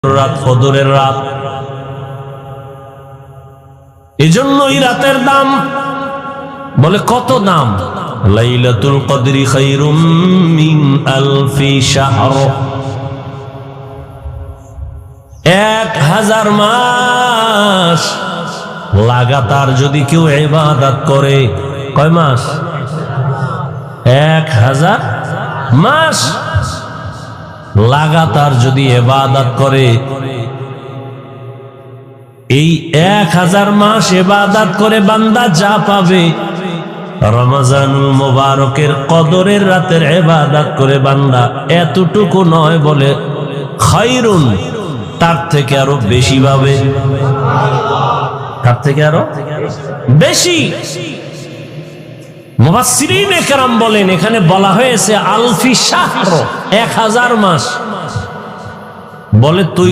রাত, কদরের রাত। এজন্যই রাতের দাম। বলে কত দাম? লাইলাতুল কদরি খায়রুম মিন আলফি শাহর। 1000 মাস লাগাতার যদি কেউ ইবাদত করে। কয় মাস? 1000 মাস লাগাতার যদি ইবাদত করে, এই 1000 মাস ইবাদত করে বান্দা যা পাবে, রমজানুল মুবারকের কদরের রাতের ইবাদত করে বান্দা এতটুকু নয়, বলে খায়রুন, তার থেকে আরো বেশি পাবে, তার থেকে আরো বেশি। মুফাসসিরিনে কেরাম বলেন, এখানে বলা হয়েছে আলফি শাহর, 1000 মাস। বলে তুই